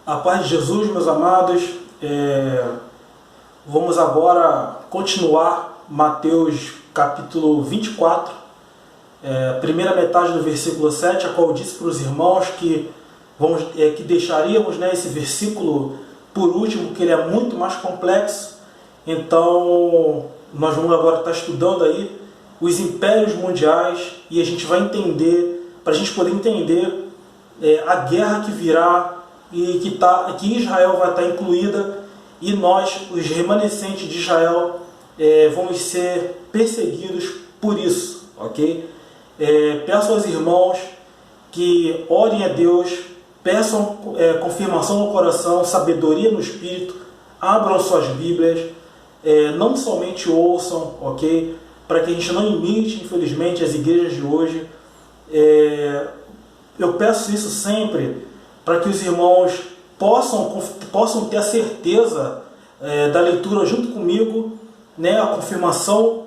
A paz de Jesus, meus amados. Vamos agora continuar Mateus capítulo 24, primeira metade do versículo 7, a qual eu disse para os irmãos que deixaríamos esse versículo por último, que ele é muito mais complexo. Então, nós vamos agora estar estudando aí os impérios mundiais e a gente vai entender, para a gente poder entender a guerra que virá e que Israel vai estar incluída, e nós, os remanescentes de Israel, vamos ser perseguidos por isso, ok? Peço aos irmãos que orem a Deus, peçam confirmação no coração, sabedoria no Espírito, abram suas Bíblias, não somente ouçam, ok? Para que a gente não imite, infelizmente, as igrejas de hoje. Eu peço isso sempre para que os irmãos possam ter a certeza da leitura junto comigo, a confirmação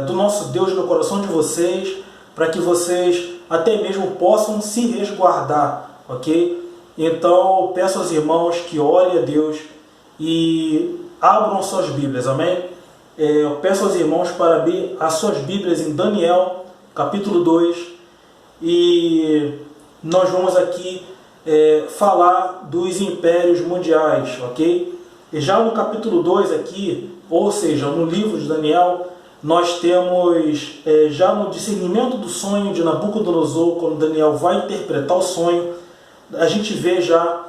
do nosso Deus no coração de vocês, para que vocês até mesmo possam se resguardar, ok? Então, eu peço aos irmãos que orem a Deus e abram suas Bíblias, amém? Eu peço aos irmãos para abrir as suas Bíblias em Daniel, capítulo 2, e nós vamos aqui falar dos impérios mundiais, ok? E já no capítulo 2 aqui, ou seja, no livro de Daniel, nós temos já no discernimento do sonho de Nabucodonosor, quando Daniel vai interpretar o sonho, a gente vê já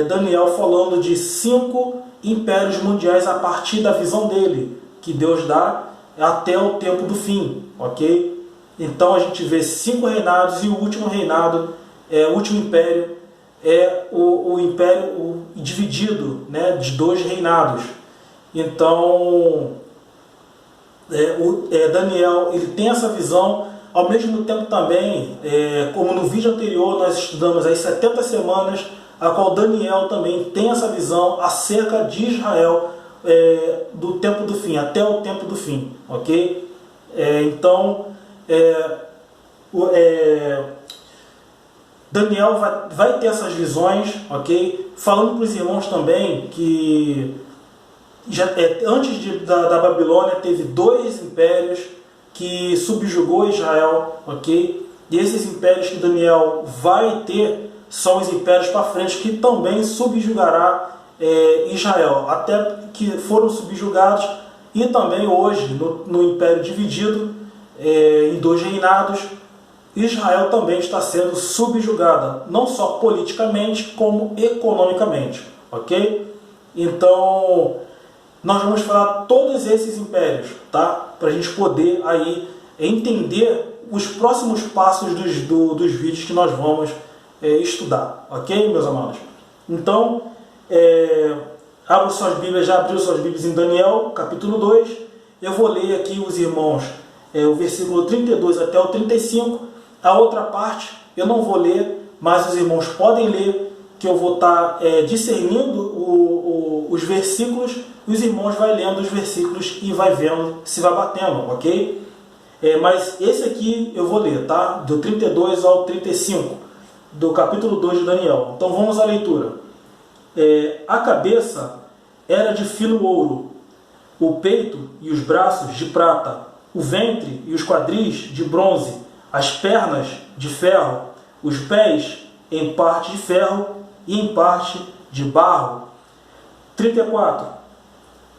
Daniel falando de 5 impérios mundiais a partir da visão dele, que Deus dá até o tempo do fim, ok? Então a gente vê 5 reinados e o último reinado, o último império, o império dividido, de 2 reinados. Então, Daniel ele tem essa visão. Ao mesmo tempo também, como no vídeo anterior nós estudamos as 70 semanas, a qual Daniel também tem essa visão acerca de Israel, do tempo do fim, até o tempo do fim, ok? Então, Daniel vai ter essas visões, ok? Falando para os irmãos também que antes da Babilônia teve 2 impérios que subjugou Israel, ok? E esses impérios que Daniel vai ter são os impérios para frente que também subjugará Israel, até que foram subjugados, e também hoje no império dividido em 2 reinados, Israel também está sendo subjugada, não só politicamente, como economicamente, ok? Então, nós vamos falar todos esses impérios, tá? Para a gente poder aí entender os próximos passos dos vídeos que nós vamos estudar, ok, meus amados? Então, abram suas Bíblias, já abriu suas Bíblias em Daniel, capítulo 2, eu vou ler aqui os irmãos, o versículo 32 até o 35, a outra parte eu não vou ler, mas os irmãos podem ler, que eu vou estar discernindo os versículos, e os irmãos vão lendo os versículos e vai vendo se vai batendo, ok? Mas esse aqui eu vou ler, tá? Do 32 ao 35, do capítulo 2 de Daniel. Então vamos à leitura. A cabeça era de fino ouro, o peito e os braços de prata, o ventre e os quadris de bronze, as pernas de ferro, os pés em parte de ferro e em parte de barro. 34.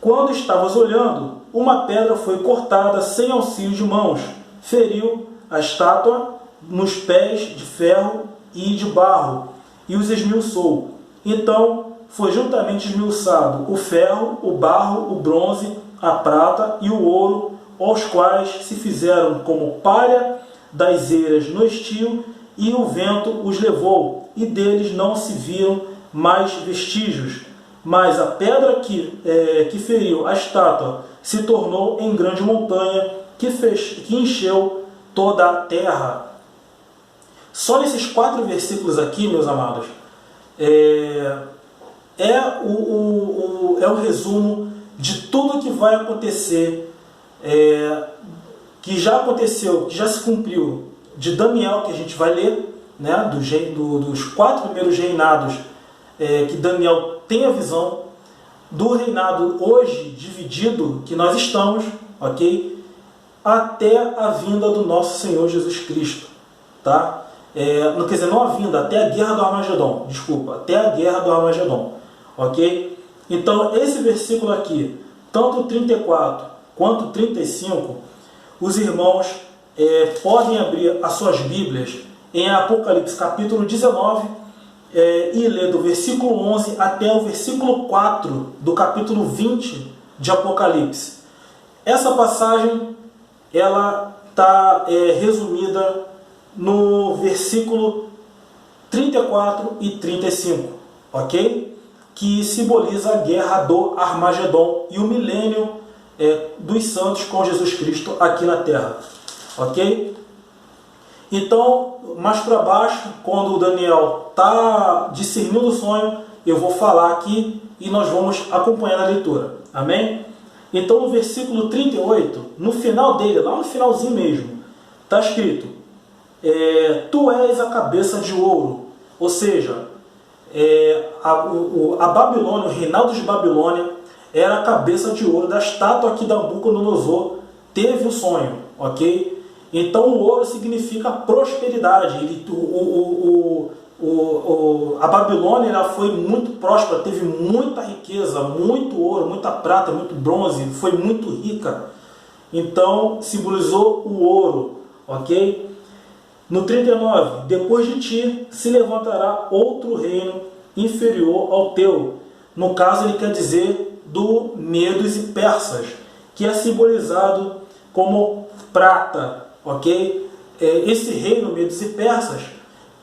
Quando estavas olhando, uma pedra foi cortada sem auxílio de mãos, feriu a estátua nos pés de ferro e de barro, e os esmiuçou. Então foi juntamente esmiuçado o ferro, o barro, o bronze, a prata e o ouro, aos quais se fizeram como palha das eiras no estio, e o vento os levou, e deles não se viram mais vestígios. Mas a pedra que feriu a estátua se tornou em grande montanha, que encheu toda a terra. Só nesses 4 versículos aqui, meus amados, o resumo de tudo que vai acontecer, que já aconteceu, que já se cumpriu, de Daniel, que a gente vai ler, dos 4 primeiros reinados que Daniel tem a visão do reinado hoje dividido que nós estamos, ok? Até a vinda do nosso Senhor Jesus Cristo, tá? Quer dizer, não a vinda, até a guerra do Armagedon, desculpa, até a guerra do Armagedon, ok? Então, esse versículo aqui, tanto o 34 quanto o 35, os irmãos podem abrir as suas Bíblias em Apocalipse capítulo 19 e ler do versículo 11 até o versículo 4 do capítulo 20 de Apocalipse. Essa passagem ela está resumida no versículo 34 e 35, ok? Que simboliza a guerra do Armagedon e o milênio dos santos com Jesus Cristo aqui na terra, ok? Então, mais para baixo, quando o Daniel está discernindo o sonho, eu vou falar aqui e nós vamos acompanhar a leitura, amém? Então, no versículo 38, no final dele, lá no finalzinho mesmo, está escrito: tu és a cabeça de ouro, ou seja, a Babilônia, o reinado de Babilônia, era a cabeça de ouro da estátua que Nabucodonosor teve o sonho, ok? Então o ouro significa prosperidade. A Babilônia ela foi muito próspera, teve muita riqueza, muito ouro, muita prata, muito bronze, foi muito rica. Então simbolizou o ouro, ok? No 39, depois de ti se levantará outro reino inferior ao teu. No caso ele quer dizer do Medos e Persas, que é simbolizado como prata, ok? Esse reino Medos e Persas,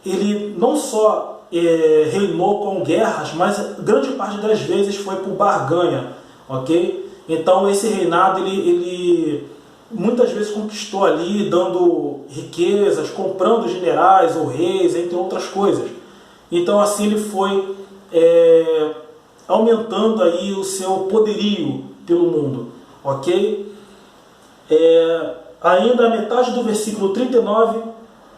ele não só reinou com guerras, mas grande parte das vezes foi por barganha, ok? Então esse reinado ele muitas vezes conquistou ali, dando riquezas, comprando generais ou reis, entre outras coisas. Então assim ele foi aumentando aí o seu poderio pelo mundo, ok? Ainda a metade do versículo 39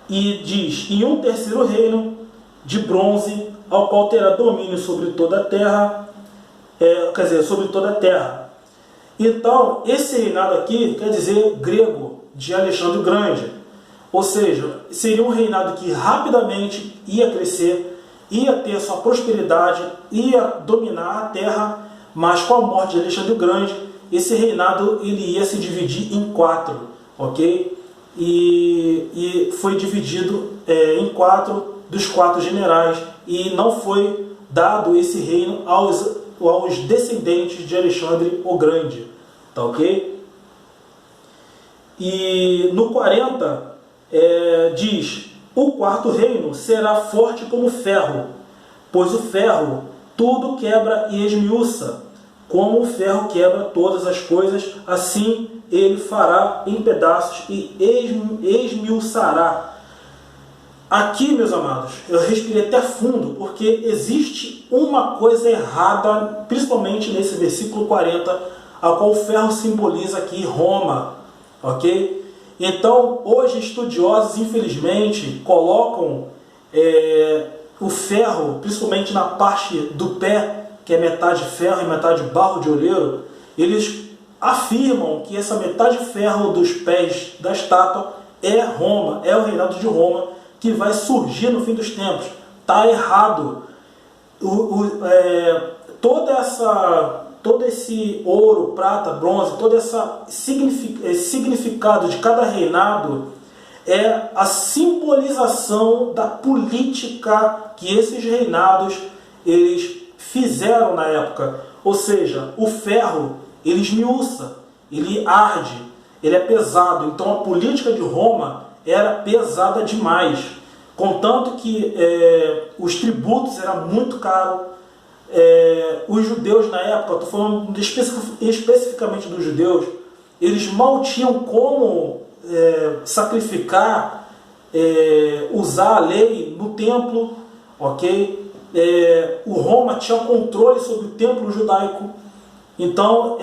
e diz: e um terceiro reino de bronze, ao qual terá domínio sobre toda a terra, sobre toda a terra. Então, esse reinado aqui quer dizer grego, de Alexandre o Grande. Ou seja, seria um reinado que rapidamente ia crescer, ia ter sua prosperidade, ia dominar a terra, mas com a morte de Alexandre o Grande, esse reinado ele ia se dividir em 4, ok? E foi dividido em 4 dos 4 generais, e não foi dado esse reino aos descendentes de Alexandre o Grande, tá ok? E no 40 diz: o quarto reino será forte como ferro, pois o ferro tudo quebra e esmiuça, como o ferro quebra todas as coisas, assim ele fará em pedaços e esmiuçará. Aqui, meus amados, eu respirei até fundo, porque existe uma coisa errada, principalmente nesse versículo 40, a qual o ferro simboliza aqui Roma, ok? Então, hoje estudiosos, infelizmente, colocam o ferro, principalmente na parte do pé, que é metade ferro e metade barro de oleiro, eles afirmam que essa metade ferro dos pés da estátua é Roma, é o reinado de Roma, que vai surgir no fim dos tempos. Está errado. Todo esse ouro, prata, bronze, todo esse significado de cada reinado é a simbolização da política que esses reinados eles fizeram na época. Ou seja, o ferro ele esmiuça, ele arde, ele é pesado. Então a política de Roma era pesada demais, contanto que os tributos eram muito caros. Os judeus na época, estou falando especificamente dos judeus, eles mal tinham como sacrificar, usar a lei no templo, ok? O Roma tinha controle sobre o templo judaico, então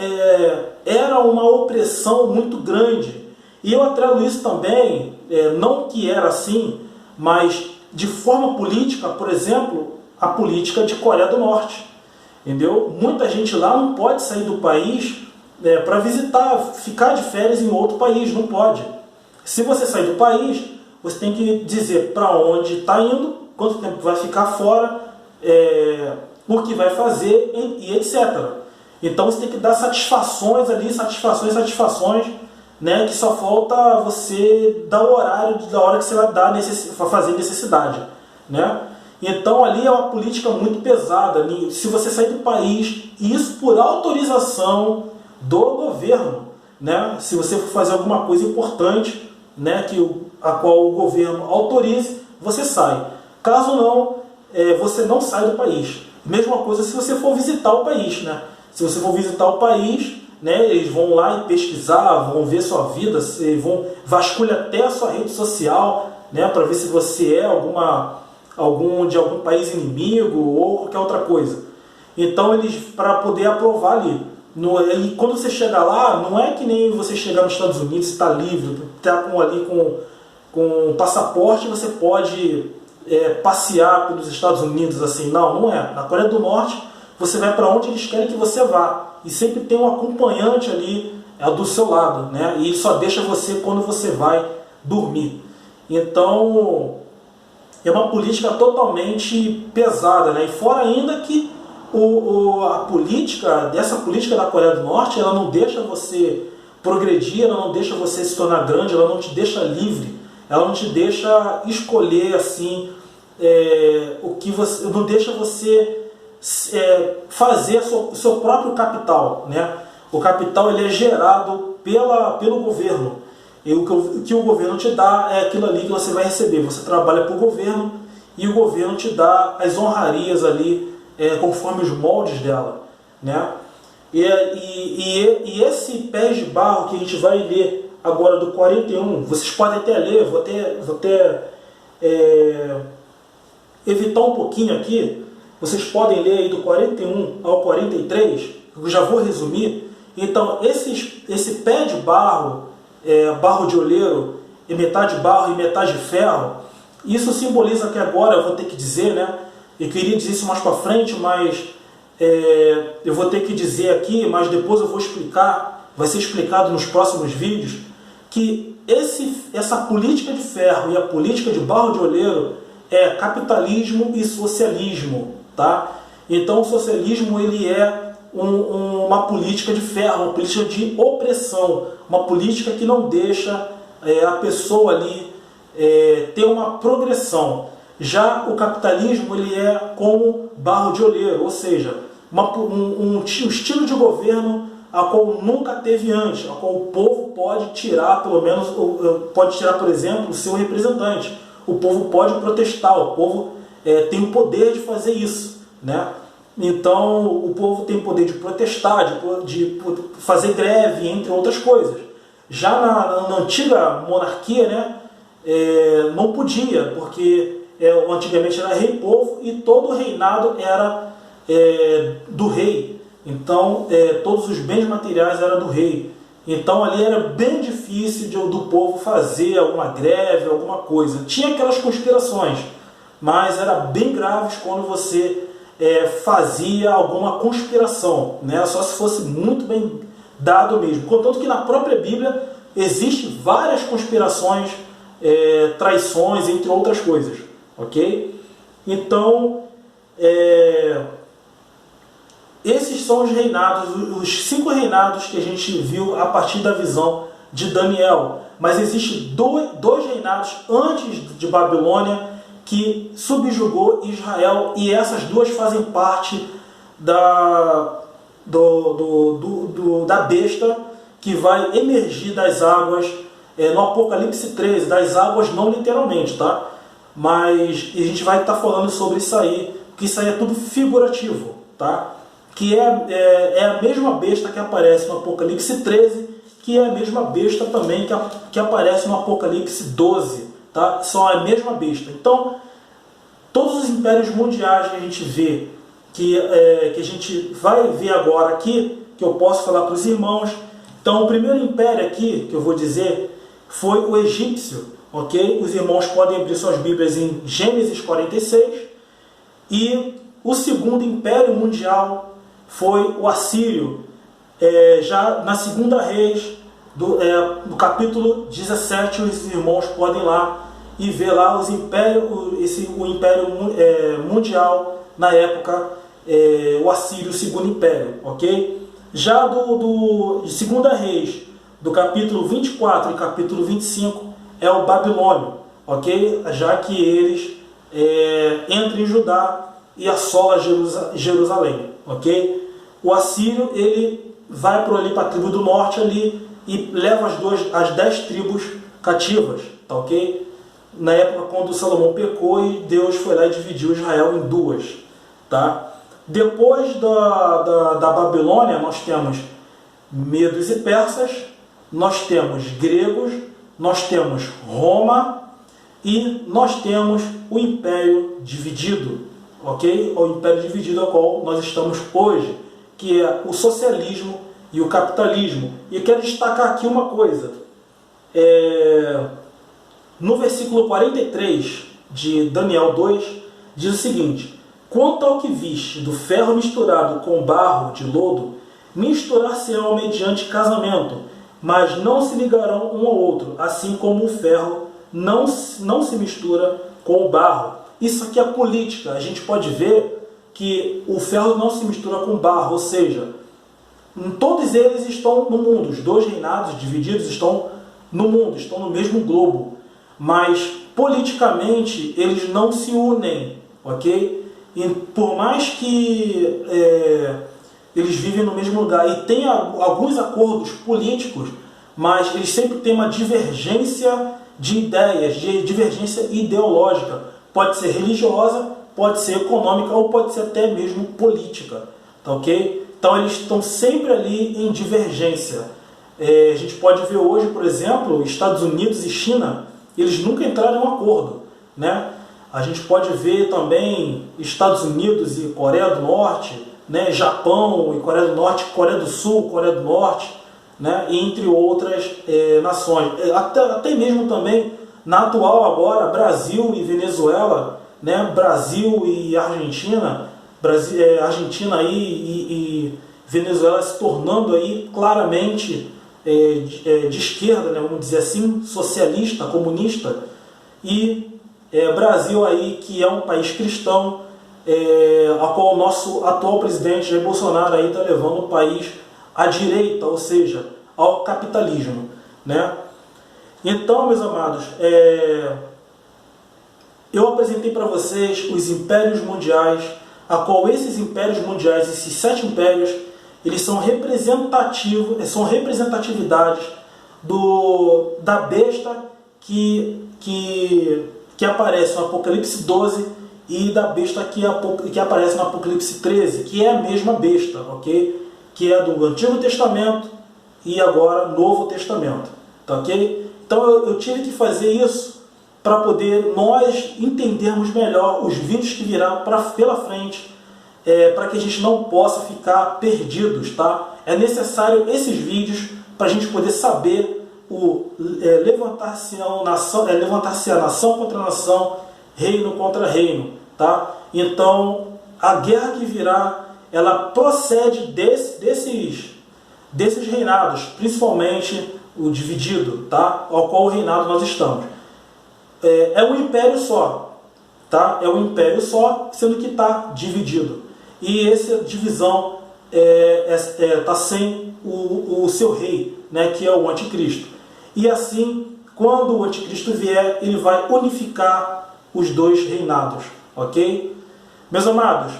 era uma opressão muito grande. E eu atrelo isso também, não que era assim, mas de forma política, por exemplo, a política de Coreia do Norte, entendeu? Muita gente lá não pode sair do país para visitar, ficar de férias em outro país, não pode. Se você sair do país, você tem que dizer para onde está indo, quanto tempo vai ficar fora, o que vai fazer e etc. Então você tem que dar satisfações ali, satisfações, né, que só falta você dar o horário da hora que você vai dar fazer necessidade, né? Então ali é uma política muito pesada. Se você sair do país, isso por autorização do governo, né? Se você for fazer alguma coisa importante, né, a qual o governo autorize, você sai. Caso não, você não sai do país. Mesma coisa se você for visitar o país, né? Se você for visitar o país, né, eles vão lá e pesquisar, vão ver sua vida, vão vasculhar até a sua rede social, né, para ver se você é de algum país inimigo ou qualquer outra coisa. Então eles, para poder aprovar ali. E quando você chega lá, não é que nem você chegar nos Estados Unidos, você está livre, está com passaporte, você pode passear pelos Estados Unidos assim. Não é. Na Coreia do Norte, você vai para onde eles querem que você vá. E sempre tem um acompanhante ali do seu lado, né? E só deixa você quando você vai dormir. Então, é uma política totalmente pesada, né? E fora ainda que essa política da Coreia do Norte, ela não deixa você progredir, ela não deixa você se tornar grande, ela não te deixa livre, ela não te deixa escolher assim, não deixa você fazer o seu próprio capital, né? O capital ele é gerado pelo governo. E o que o governo te dá é aquilo ali que você vai receber. Você trabalha para o governo e o governo te dá as honrarias ali conforme os moldes dela, né? E esse pés de barro que a gente vai ler agora do 41, vocês podem até ler, vou até evitar um pouquinho aqui. Vocês podem ler aí do 41 ao 43, eu já vou resumir. Então, esse pé de barro, barro de oleiro, e metade barro e metade ferro, isso simboliza que agora eu vou ter que dizer, né? Eu queria dizer isso mais para frente, mas eu vou ter que dizer aqui, mas depois eu vou explicar, vai ser explicado nos próximos vídeos, que essa política de ferro e a política de barro de oleiro é capitalismo e socialismo. Tá? Então o socialismo ele é uma política de ferro, uma política de opressão, uma política que não deixa a pessoa ali ter uma progressão. Já o capitalismo ele é como barro de oleiro, ou seja, um estilo de governo a qual nunca teve antes, a qual o povo pode tirar, por exemplo, o seu representante. O povo pode protestar, o povo tem o poder de fazer isso, né? Então o povo tem o poder de protestar, de fazer greve, entre outras coisas. Já na antiga monarquia, né, não podia, porque antigamente era rei-povo e todo o reinado era do rei. Então todos os bens materiais eram do rei. Então ali era bem difícil do povo fazer alguma greve, alguma coisa. Tinha aquelas conspirações, mas era bem graves quando você fazia alguma conspiração, né? Só se fosse muito bem dado mesmo. Contanto que na própria Bíblia existem várias conspirações, traições, entre outras coisas. Ok? Então, esses são os reinados, os 5 reinados que a gente viu a partir da visão de Daniel. Mas existem dois reinados antes de Babilônia que subjugou Israel, e essas duas fazem parte da besta que vai emergir das águas no Apocalipse 13, das águas não literalmente, tá? Mas a gente vai estar falando sobre isso aí, porque isso aí é tudo figurativo, tá? Que é a mesma besta que aparece no Apocalipse 13, que é a mesma besta também que aparece no Apocalipse 12, tá? São a mesma besta. Então, todos os impérios mundiais que a gente vê, que a gente vai ver agora aqui, que eu posso falar para os irmãos. Então, o primeiro império aqui, que eu vou dizer, foi o egípcio, ok? Os irmãos podem abrir suas Bíblias em Gênesis 46, E o segundo império mundial foi o Assírio, já na Segunda Reis, no capítulo 17, os irmãos podem ir lá e ver lá o império mundial na época, o Assírio, o segundo império, ok? Já de Segunda Reis, do capítulo 24 e capítulo 25, é o Babilônio, ok? Já que eles entram em Judá e assola Jerusalém, ok? O Assírio, ele vai para a tribo do norte ali e leva as 10 tribos cativas, tá ok? Na época quando Salomão pecou e Deus foi lá e dividiu Israel em duas, tá? Depois da Babilônia nós temos medos e persas, nós temos gregos, nós temos Roma e nós temos o Império Dividido, ok? O Império Dividido ao qual nós estamos hoje, que é o socialismo e o capitalismo. E eu quero destacar aqui uma coisa. No versículo 43 de Daniel 2, diz o seguinte: quanto ao que viste do ferro misturado com barro de lodo, misturar-se-ão mediante casamento, mas não se ligarão um ao outro, assim como o ferro não se mistura com o barro. Isso aqui é política. A gente pode ver que o ferro não se mistura com o barro, ou seja, todos eles estão no mundo. Os dois reinados divididos estão no mundo, estão no mesmo globo. Mas politicamente eles não se unem, ok? E por mais que eles vivem no mesmo lugar e tem alguns acordos políticos, mas eles sempre têm uma divergência de ideias, de divergência ideológica. Pode ser religiosa, pode ser econômica ou pode ser até mesmo política, tá ok? Então eles estão sempre ali em divergência. A gente pode ver hoje, por exemplo, Estados Unidos e China, eles nunca entraram em um acordo, né? A gente pode ver também Estados Unidos e Coreia do Norte, né? Japão e Coreia do Norte, Coreia do Sul, Coreia do Norte, né? Entre outras nações. Até mesmo também, na atual agora, Brasil e Venezuela, né? Brasil e Argentina, Argentina aí e Venezuela se tornando aí claramente de esquerda, né? Vamos dizer assim, socialista, comunista, e Brasil aí, que é um país cristão, a qual o nosso atual presidente Jair Bolsonaro aí está levando o país à direita, ou seja, ao capitalismo, né? Então, meus amados, eu apresentei para vocês os impérios mundiais, a qual esses impérios mundiais, esses 7 impérios, eles são representatividades da besta que aparece no Apocalipse 12 e da besta que aparece no Apocalipse 13, que é a mesma besta, ok? Que é do Antigo Testamento e agora Novo Testamento, tá ok? Então eu tive que fazer isso para poder nós entendermos melhor os vídeos que virão pela frente, para que a gente não possa ficar perdidos, tá? É necessário esses vídeos para a gente poder saber levantar-se a nação contra nação, reino contra reino, tá? Então a guerra que virá, ela procede desses reinados, principalmente o dividido, tá? Ao qual reinado nós estamos. É um império só, tá? É um império só, sendo que está dividido. E essa divisão está sem o seu rei, né? Que é o anticristo. E assim, quando o anticristo vier, ele vai unificar os dois reinados, ok? Meus amados,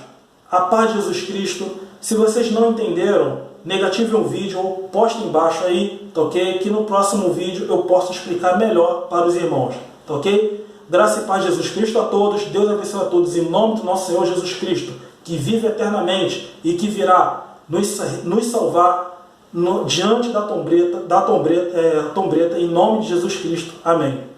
a paz de Jesus Cristo. Se vocês não entenderam, negativem o vídeo ou postem embaixo aí, tá ok? Que no próximo vídeo eu posso explicar melhor para os irmãos, tá ok? Graça e paz de Jesus Cristo a todos. Deus abençoe a todos em nome do nosso Senhor Jesus Cristo, que vive eternamente e que virá nos salvar diante da trombeta, em nome de Jesus Cristo. Amém.